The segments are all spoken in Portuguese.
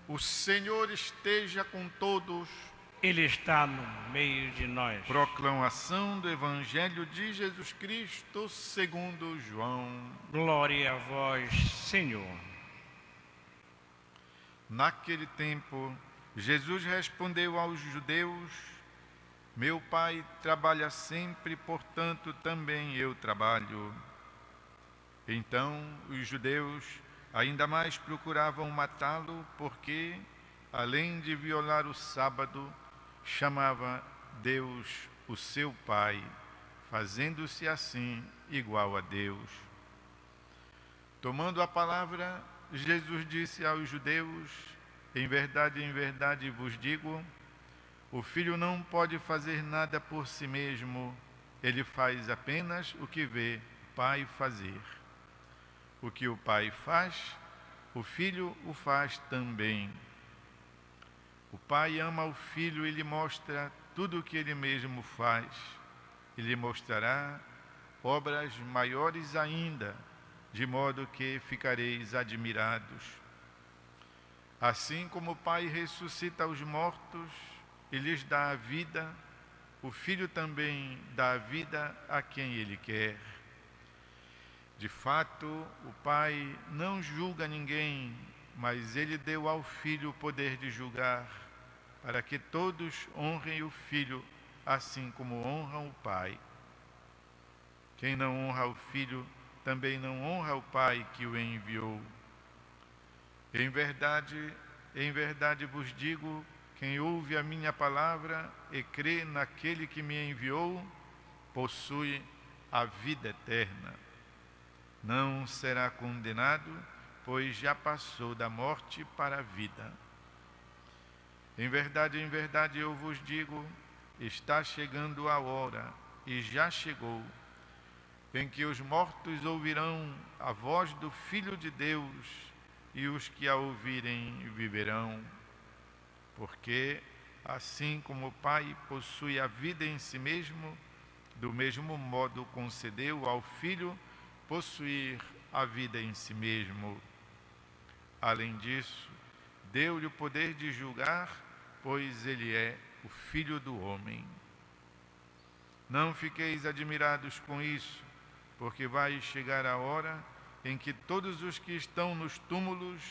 O Senhor esteja com todos. Ele está no meio de nós. Proclamação do Evangelho de Jesus Cristo segundo João. Glória a vós, Senhor. Naquele tempo, Jesus respondeu aos judeus: Meu Pai trabalha sempre, portanto também eu trabalho. Então os judeus ainda mais procuravam matá-lo, porque, além de violar o sábado, chamava Deus o seu Pai, fazendo-se assim igual a Deus. Tomando a palavra, Jesus disse aos judeus: em verdade vos digo, o Filho não pode fazer nada por si mesmo, ele faz apenas o que vê o Pai fazer. O que o Pai faz, o Filho o faz também. O Pai ama o Filho e lhe mostra tudo o que ele mesmo faz. E lhe mostrará obras maiores ainda, de modo que ficareis admirados. Assim como o Pai ressuscita os mortos e lhes dá a vida, o Filho também dá a vida a quem ele quer. De fato, o Pai não julga ninguém, mas ele deu ao Filho o poder de julgar, para que todos honrem o Filho, assim como honram o Pai. Quem não honra o Filho, também não honra o Pai que o enviou. Em verdade vos digo, quem ouve a minha palavra e crê naquele que me enviou, possui a vida eterna. Não será condenado, pois já passou da morte para a vida. Em verdade eu vos digo, está chegando a hora, e já chegou, em que os mortos ouvirão a voz do Filho de Deus, e os que a ouvirem viverão. Porque, assim como o Pai possui a vida em si mesmo, do mesmo modo concedeu ao Filho possuir a vida em si mesmo. Além disso, deu-lhe o poder de julgar, pois ele é o Filho do homem. Não fiqueis admirados com isso, porque vai chegar a hora em que todos os que estão nos túmulos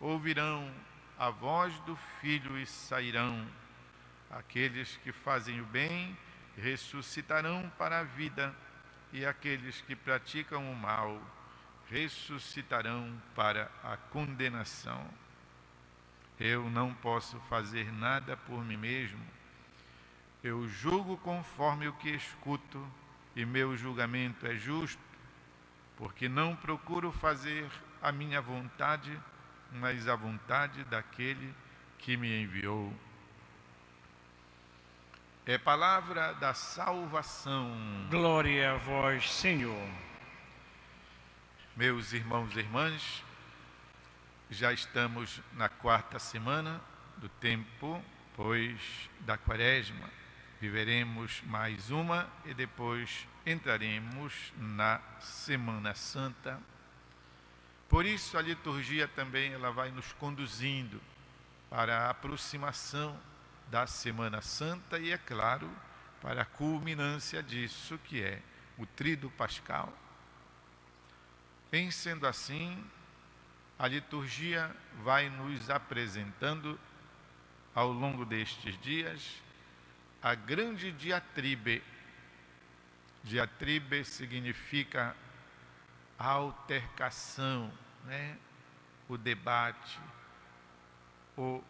ouvirão a voz do Filho e sairão. Aqueles que fazem o bem ressuscitarão para a vida, e aqueles que praticam o mal ressuscitarão para a condenação. Eu não posso fazer nada por mim mesmo. Eu julgo conforme o que escuto, e meu julgamento é justo, porque não procuro fazer a minha vontade, mas a vontade daquele que me enviou. É palavra da salvação. Glória a vós, Senhor. Meus irmãos e irmãs, já estamos na 4ª semana do tempo, pois da Quaresma. Viveremos mais uma e depois entraremos na Semana Santa. Por isso a liturgia também ela vai nos conduzindo para a aproximação da Semana Santa e, é claro, para a culminância disso, que é o Tríduo Pascal. Em sendo assim, a liturgia vai nos apresentando, ao longo destes dias, a grande diatribe. Diatribe significa altercação, né? O debate, o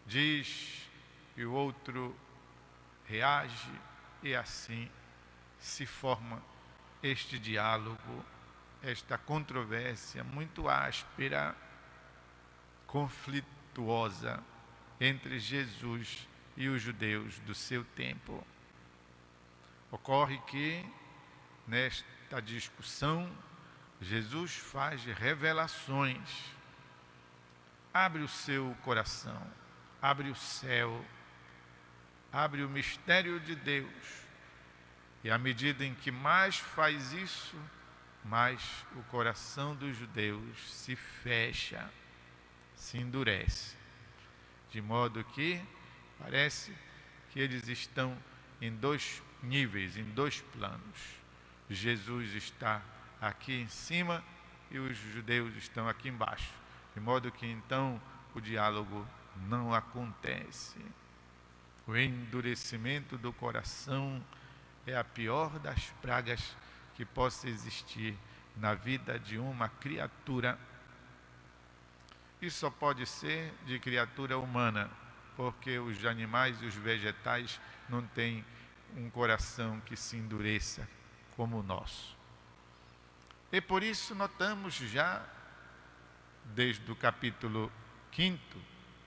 diz e o outro reage, e assim se forma este diálogo, esta controvérsia muito áspera, conflituosa entre Jesus e os judeus do seu tempo. Ocorre que, nesta discussão, Jesus faz revelações, abre o seu coração, abre o céu, abre o mistério de Deus, e à medida em que mais faz isso, mais o coração dos judeus se fecha, se endurece, de modo que parece que eles estão em dois níveis, em dois planos. Jesus está aqui em cima e os judeus estão aqui embaixo, de modo que então o diálogo não acontece. O endurecimento do coração é a pior das pragas que possa existir na vida de uma criatura. Isso só pode ser de criatura humana, porque os animais e os vegetais não têm um coração que se endureça como o nosso. E por isso notamos já, desde o capítulo 5,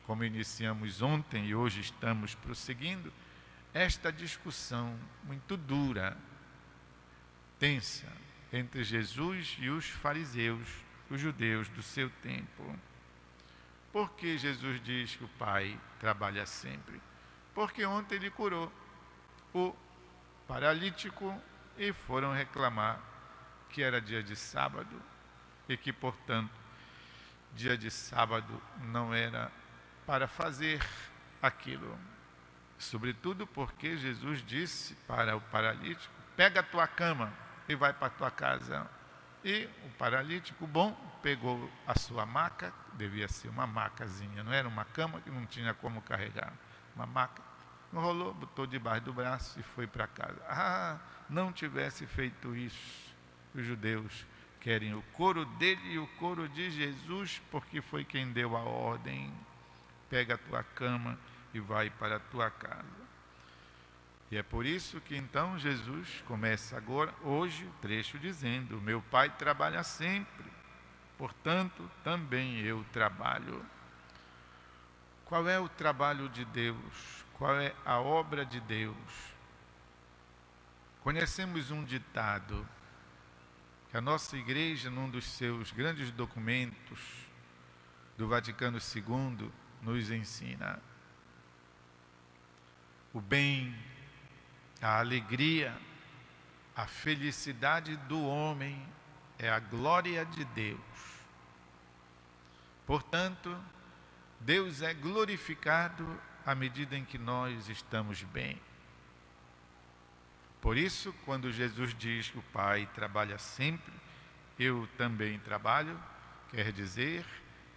como iniciamos ontem e hoje estamos prosseguindo, esta discussão muito dura, tensa, entre Jesus e os fariseus, os judeus do seu tempo. Por que Jesus diz que o Pai trabalha sempre? Porque ontem ele curou o paralítico e foram reclamar que era dia de sábado e que, portanto, dia de sábado não era para fazer aquilo. Sobretudo porque Jesus disse para o paralítico: pega a tua cama e vai para a tua casa. E o paralítico, bom, pegou a sua maca, devia ser uma macazinha, não era uma cama que não tinha como carregar, uma maca, enrolou, botou debaixo do braço e foi para casa. Não tivesse feito isso, os judeus querem o couro dele e o couro de Jesus, porque foi quem deu a ordem: pega a tua cama e vai para a tua casa. E é por isso que então Jesus começa agora, hoje, o trecho dizendo: meu Pai trabalha sempre, portanto também eu trabalho. Qual é o trabalho de Deus? Qual é a obra de Deus? Conhecemos um ditado que a nossa igreja, num dos seus grandes documentos do Vaticano II, nos ensina: o bem, a alegria, a felicidade do homem é a glória de Deus. Portanto, Deus é glorificado à medida em que nós estamos bem. Por isso, quando Jesus diz que o Pai trabalha sempre, eu também trabalho, quer dizer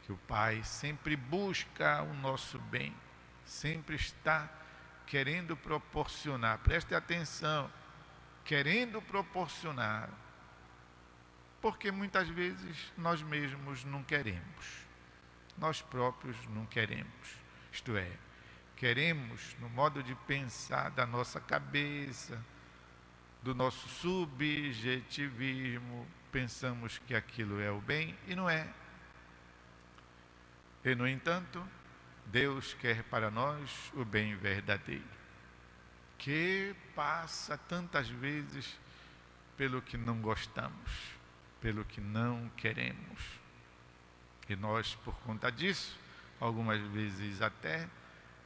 que o Pai sempre busca o nosso bem, sempre está querendo proporcionar, preste atenção, querendo proporcionar, porque muitas vezes nós mesmos não queremos, nós próprios não queremos, isto é, queremos no modo de pensar da nossa cabeça, do nosso subjetivismo, pensamos que aquilo é o bem e não é. E no entanto, Deus quer para nós o bem verdadeiro, que passa tantas vezes pelo que não gostamos, pelo que não queremos. E nós, por conta disso, algumas vezes até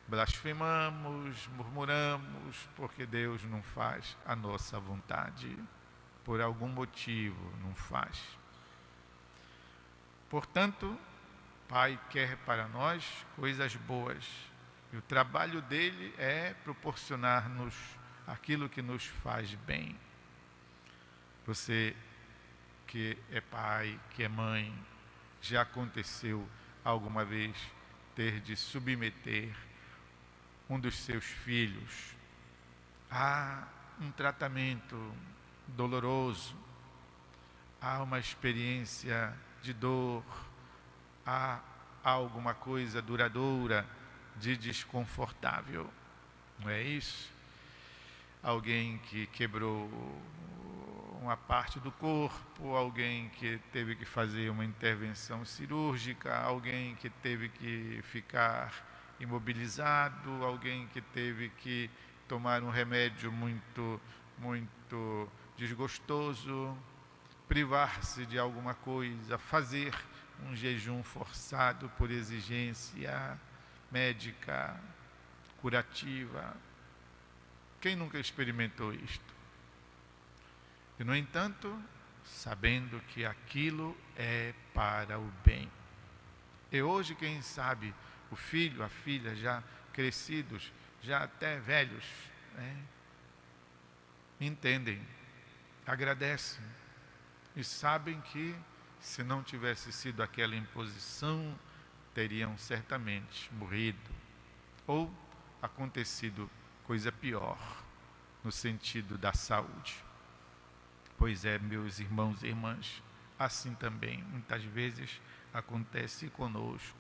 blasfemamos, murmuramos, porque Deus não faz a nossa vontade, por algum motivo não faz. Portanto, Pai quer para nós coisas boas, e o trabalho dele é proporcionar-nos aquilo que nos faz bem. Você que é pai, que é mãe, já aconteceu alguma vez ter de submeter um dos seus filhos a um tratamento doloroso, a uma experiência de dor, há alguma coisa duradoura de desconfortável, não é isso? Alguém que quebrou uma parte do corpo, alguém que teve que fazer uma intervenção cirúrgica, alguém que teve que ficar imobilizado, alguém que teve que tomar um remédio muito desgostoso, privar-se de alguma coisa, fazer um jejum forçado por exigência médica, curativa. Quem nunca experimentou isto? E, no entanto, sabendo que aquilo é para o bem. E hoje, quem sabe, o filho, a filha, já crescidos, já até velhos, né, entendem, agradecem e sabem que, se não tivesse sido aquela imposição, teriam certamente morrido ou acontecido coisa pior no sentido da saúde. Pois é, meus irmãos e irmãs, assim também muitas vezes acontece conosco.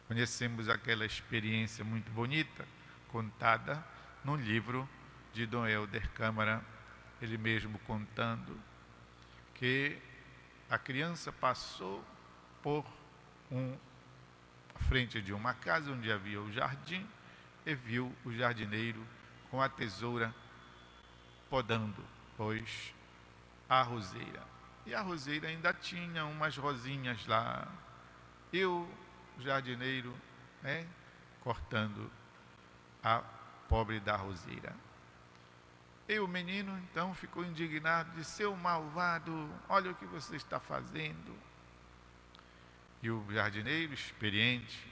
Conhecemos aquela experiência muito bonita contada num livro de Dom Helder Câmara, ele mesmo contando que a criança passou por à frente de uma casa onde havia o jardim e viu o jardineiro com a tesoura podando, pois, a roseira. E a roseira ainda tinha umas rosinhas lá. E o jardineiro, né, cortando a pobre da roseira. E o menino então ficou indignado, disse: seu malvado, olha o que você está fazendo. E o jardineiro, experiente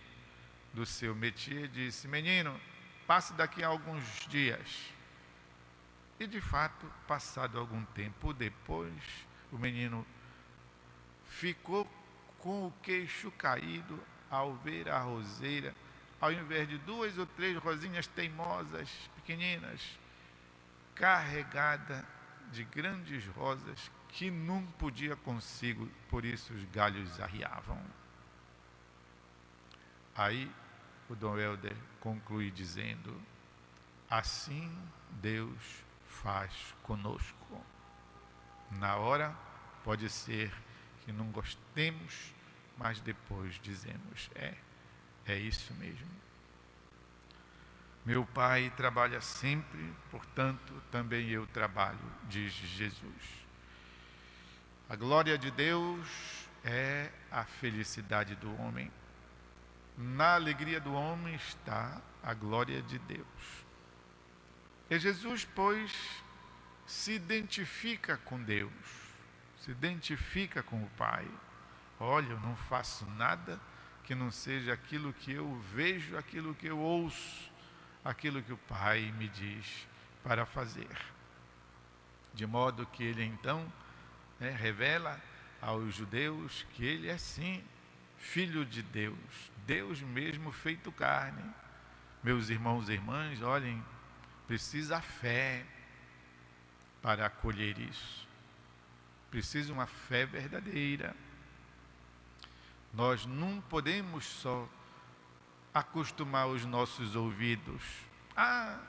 do seu métier, disse: menino, passe daqui a alguns dias. E de fato, passado algum tempo depois, o menino ficou com o queixo caído ao ver a roseira, ao invés de 2 ou 3 rosinhas teimosas, pequeninas, carregada de grandes rosas que não podia consigo, por isso os galhos arriavam. Aí o Dom Helder conclui dizendo: assim Deus faz conosco. Na hora pode ser que não gostemos, mas depois dizemos: é isso mesmo. Meu Pai trabalha sempre, portanto também eu trabalho, diz Jesus. A glória de Deus é a felicidade do homem. Na alegria do homem está a glória de Deus. E Jesus, pois, se identifica com Deus, se identifica com o Pai. Olha, eu não faço nada que não seja aquilo que eu vejo, aquilo que eu ouço, aquilo que o Pai me diz para fazer. De modo que ele então revela aos judeus que ele é sim Filho de Deus, Deus mesmo feito carne. Meus irmãos e irmãs, olhem, precisa fé para acolher isso. Precisa uma fé verdadeira. Nós não podemos só acostumar os nossos ouvidos.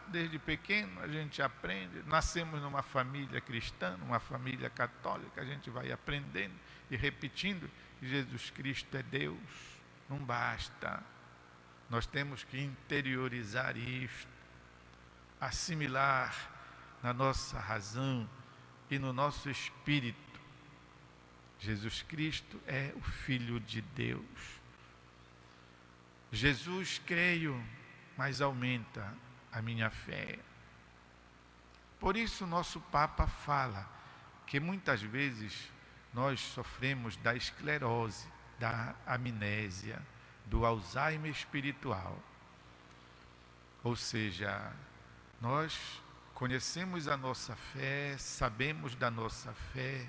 Desde pequeno a gente aprende, nascemos numa família cristã, numa família católica, a gente vai aprendendo e repetindo que Jesus Cristo é Deus. Não basta. Nós temos que interiorizar isto, assimilar na nossa razão e no nosso espírito. Jesus Cristo é o Filho de Deus. Jesus, creio, mas aumenta a minha fé. Por isso nosso Papa fala que muitas vezes nós sofremos da esclerose, da amnésia, do Alzheimer espiritual. Ou seja, nós conhecemos a nossa fé, sabemos da nossa fé,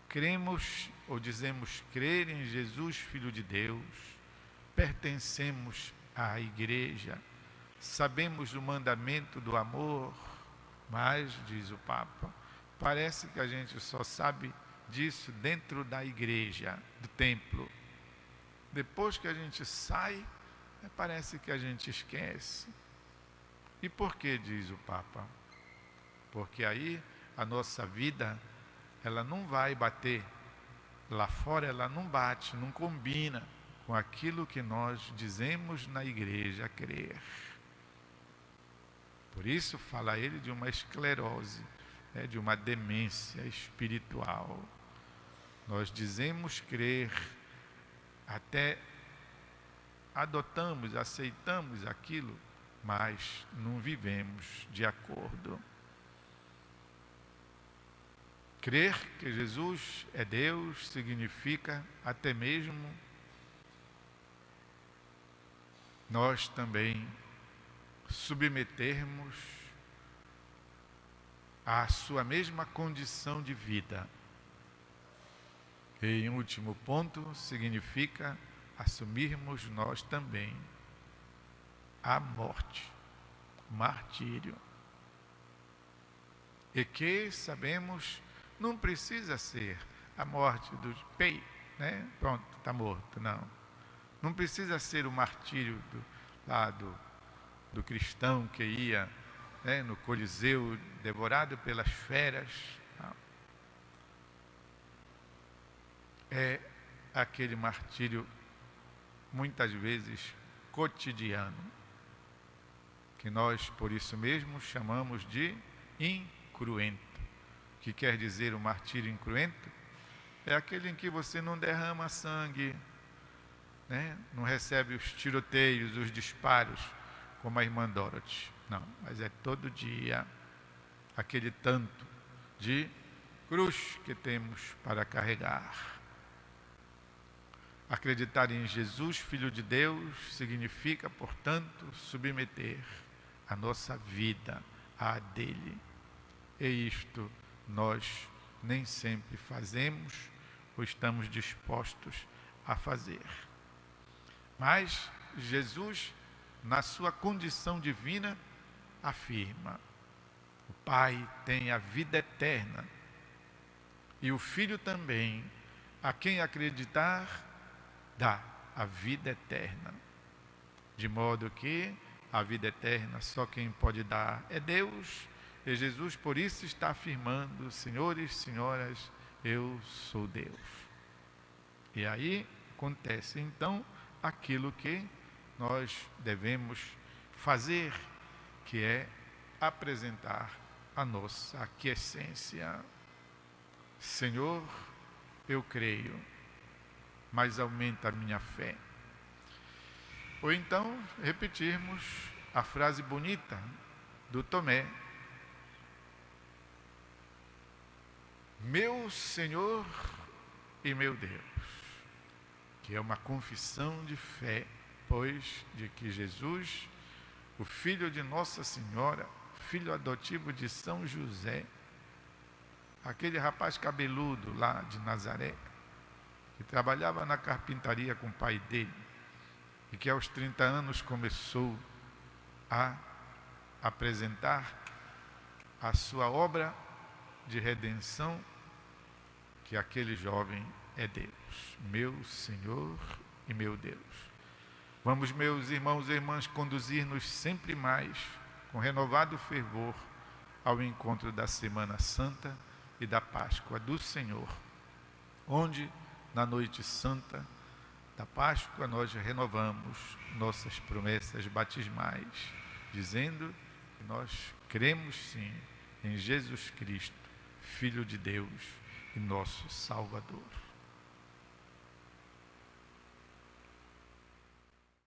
cremos ou dizemos crer em Jesus, Filho de Deus, pertencemos à igreja, sabemos o mandamento do amor, mas, diz o Papa, parece que a gente só sabe disso dentro da igreja, do templo. Depois que a gente sai, parece que a gente esquece. E por que, diz o Papa? Porque aí a nossa vida, ela não vai bater. Lá fora ela não bate, não combina com aquilo que nós dizemos na igreja crer. Por isso fala ele de uma esclerose, de uma demência espiritual. Nós dizemos crer, até adotamos, aceitamos aquilo, mas não vivemos de acordo. Crer que Jesus é Deus significa até mesmo nós também submetermos à sua mesma condição de vida. E, em último ponto, significa assumirmos nós também a morte, martírio. E que, sabemos, não precisa ser a morte do pei, né? Pronto, está morto, não. Não precisa ser o martírio do cristão que ia, né, no Coliseu, devorado pelas feras. Não. É aquele martírio, muitas vezes, cotidiano, que nós, por isso mesmo, chamamos de incruento. O que quer dizer o martírio incruento? É aquele em que você não derrama sangue, né? Não recebe os tiroteios, os disparos, como a irmã Dorothy. Não, mas é todo dia aquele tanto de cruz que temos para carregar. Acreditar em Jesus, Filho de Deus, significa, portanto, submeter a nossa vida à dele. E isto nós nem sempre fazemos ou estamos dispostos a fazer. Mas Jesus, na sua condição divina, afirma: o Pai tem a vida eterna e o Filho também, a quem acreditar, dá a vida eterna. De modo que a vida eterna só quem pode dar é Deus, e Jesus por isso está afirmando: senhores, senhoras, eu sou Deus. E aí acontece então aquilo que nós devemos fazer, que é apresentar a nossa aquiescência. Senhor, eu creio, mas aumenta a minha fé. Ou então repetirmos a frase bonita do Tomé: meu Senhor e meu Deus, que é uma confissão de fé, pois de que Jesus, o filho de Nossa Senhora, filho adotivo de São José, aquele rapaz cabeludo lá de Nazaré, que trabalhava na carpintaria com o pai dele, e que aos 30 anos começou a apresentar a sua obra de redenção, que aquele jovem é Deus, meu Senhor e meu Deus. Vamos, meus irmãos e irmãs, conduzir-nos sempre mais, com renovado fervor, ao encontro da Semana Santa e da Páscoa do Senhor, onde, na noite santa da Páscoa, nós renovamos nossas promessas batismais, dizendo que nós cremos sim em Jesus Cristo, Filho de Deus e nosso Salvador.